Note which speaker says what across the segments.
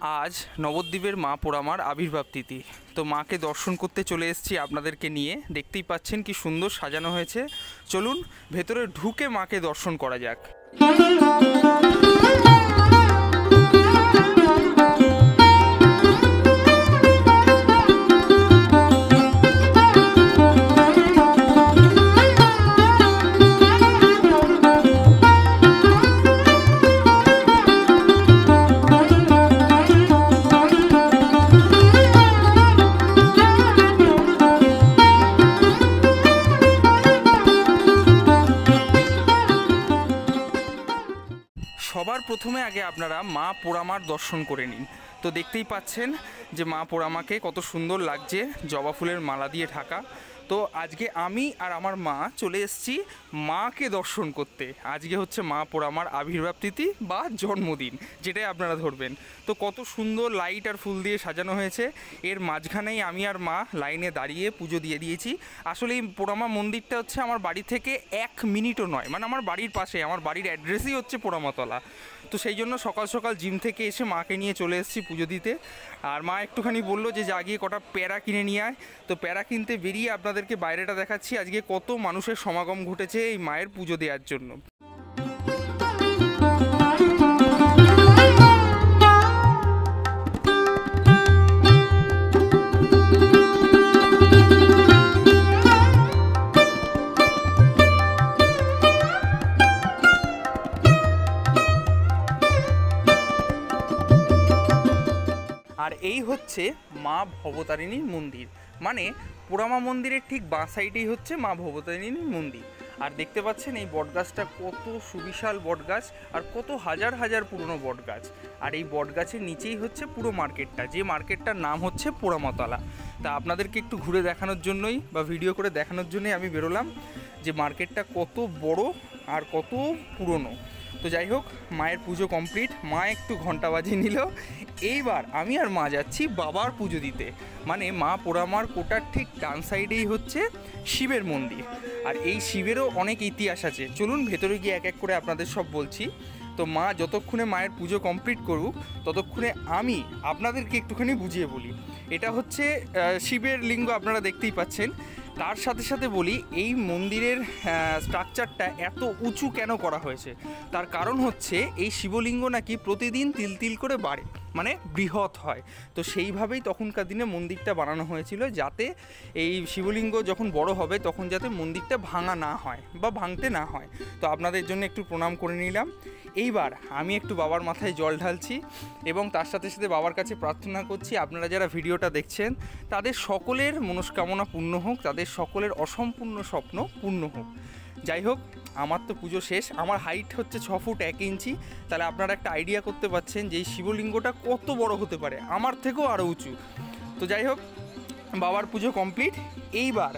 Speaker 1: আজ নবদ্বীপের মা পোড়ামার আবির্ভাব তিথি। তো মাকে দর্শন করতে চলে এসেছি আপনাদেরকে নিয়ে। দেখতেই পাচ্ছেন কি সুন্দর সাজানো হয়েছে। চলুন ভেতরে ঢুকে মাকে দর্শন করা যাক। সবার প্রথমে আগে আপনারা মা পোড়ামার দর্শন করে নিন। তো দেখতেই পাচ্ছেন যে মা পোড়ামাকে কত সুন্দর লাগছে, জবা ফুলের মালা দিয়ে ঢাকা। তো আজকে আমি আর আমার মা চলে এসেছি মাকে দর্শন করতে। আজকে হচ্ছে মা পোড়ামার আবির্ভাব তিথি বা জন্মদিন, যেটাই আপনারা ধরবেন। তো কত সুন্দর লাইট আর ফুল দিয়ে সাজানো হয়েছে। এর মাঝখানেই আমি আর মা লাইনে দাঁড়িয়ে পুজো দিয়ে দিয়েছি। আসলে এই পোড়ামা মন্দিরটা হচ্ছে আমার বাড়ি থেকে 1 মিনিটও নয়, মানে আমার বাড়ির পাশে। আমার বাড়ির অ্যাড্রেসই হচ্ছে পোড়ামাতলা। তো সেই জন্য সকাল সকাল জিম থেকে এসে মাকে নিয়ে চলে এসেছি পুজো দিতে। আর মা একটুখানি বললো যে যা গিয়ে কটা প্যারা কিনে নিয়ে আয়। তো প্যারা কিনতে বেরিয়ে আপনাদেরকে বাইরেটা দেখাচ্ছি আজকে কত মানুষের সমাগম ঘটেছে এই মায়ের পুজো দেওয়ার জন্য। আর এই হচ্ছে মা ভবতারিণীর মন্দির, মানে পোড়ামা মন্দিরের ঠিক বাঁ সাইডেই হচ্ছে মা ভবতারিণীর মন্দির। আর দেখতে পাচ্ছেন এই বটগাছটা কত সুবিশাল বটগাছ, আর কত হাজার হাজার পুরনো বটগাছ। আর এই বটগাছের নিচেই হচ্ছে পুরো মার্কেটটা, যে মার্কেটটার নাম হচ্ছে পোড়ামাতলা। তা আপনাদেরকে একটু ঘুরে দেখানোর জন্যই বা ভিডিও করে দেখানোর জন্যই আমি বেরোলাম যে মার্কেটটা কত বড় আর কত পুরনো। তো যাই হোক, মায়ের পুজো কমপ্লিট, মা একটু ঘন্টা বাজিয়ে নিল। এইবার আমি আর মা যাচ্ছি বাবার পুজো দিতে। মানে মা পোড়ামার কোটার ঠিক ডান সাইডেই হচ্ছে শিবের মন্দির। আর এই শিবেরও অনেক ইতিহাস আছে। চলুন ভেতরে গিয়ে এক এক করে আপনাদের সব বলছি। তো মা যতক্ষণে মায়ের পুজো কমপ্লিট করুক ততক্ষণে আমি আপনাদেরকে একটুখানি বুঝিয়ে বলি। এটা হচ্ছে শিবের লিঙ্গ, আপনারা দেখতেই পাচ্ছেন। তার সাথে সাথে বলি এই মন্দিরের স্ট্রাকচারটা এত উঁচু কেন করা হয়েছে। তার কারণ হচ্ছে এই শিবলিঙ্গ নাকি প্রতিদিন তিল তিল করে বাড়ে, মানে বৃহৎ হয়। তো সেইভাবেই তখনকার দিনে মন্দিরটা বানানো হয়েছিল, যাতে এই শিবলিঙ্গ যখন বড় হবে তখন যাতে মন্দিরটা ভাঙা না হয় বা ভাঙতে না হয়। তো আপনাদের জন্য একটু প্রণাম করে নিলাম। এইবার আমি একটু বাবার মাথায় জল ঢালছি এবং তার সাথে সাথে বাবার কাছে প্রার্থনা করছি আপনারা যারা ভিডিওটা দেখছেন তাদের সকলের মনস্কামনা পূর্ণ হোক, তাদের সকলের অসম্পূর্ণ স্বপ্ন পূর্ণ হোক। যাই হোক, আমার তো পুজো শেষ। আমার হাইট হচ্ছে 6 ফুট 1 ইঞ্চি। তাহলে আপনারা একটা আইডিয়া করতে পারছেন যে এই শিবলিঙ্গটা কত বড় হতে পারে, আমার থেকেও আরও উঁচু। তো যাই হোক, বাবার পুজো কমপ্লিট। এইবার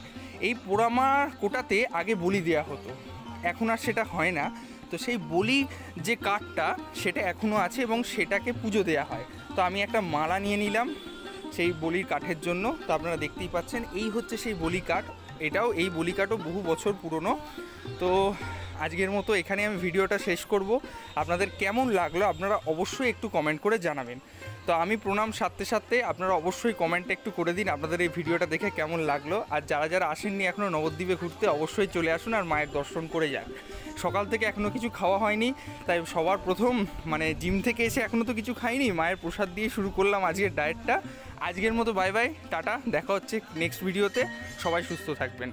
Speaker 1: এই পোড়ামার কোটাতে আগে বলি দেওয়া হতো, এখন আর সেটা হয় না। তো সেই বলি যে কাঠটা সেটা এখনও আছে এবং সেটাকে পুজো দেওয়া হয়। তো আমি একটা মালা নিয়ে নিলাম সেই বলির কাঠের জন্য। তো আপনারা দেখতেই পাচ্ছেন এই হচ্ছে সেই বলি কাঠ। এটাও এই বলি কাঠও বহু বছর পুরনো। তো আজকের মতো এখানে আমি ভিডিওটা শেষ করব। আপনাদের কেমন লাগলো আপনারা অবশ্যই একটু কমেন্ট করে জানাবেন। তো আমি প্রণাম সারতে সারতে আপনারা অবশ্যই কমেন্টটা একটু করে দিন আপনাদের এই ভিডিওটা দেখে কেমন লাগলো। আর যারা যারা আসেননি এখনও নবদ্বীপে ঘুরতে, অবশ্যই চলে আসুন আর মায়ের দর্শন করে যান। সকাল থেকে এখনও কিছু খাওয়া হয়নি, তাই সবার প্রথম মানে জিম থেকে এসে এখনও তো কিছু খাইনি, মায়ের প্রসাদ দিয়ে শুরু করলাম আজকের ডায়েটটা। আজকের মতো বাই বাই, টাটা, দেখা হচ্ছে নেক্সট ভিডিওতে। সবাই সুস্থ থাকবেন।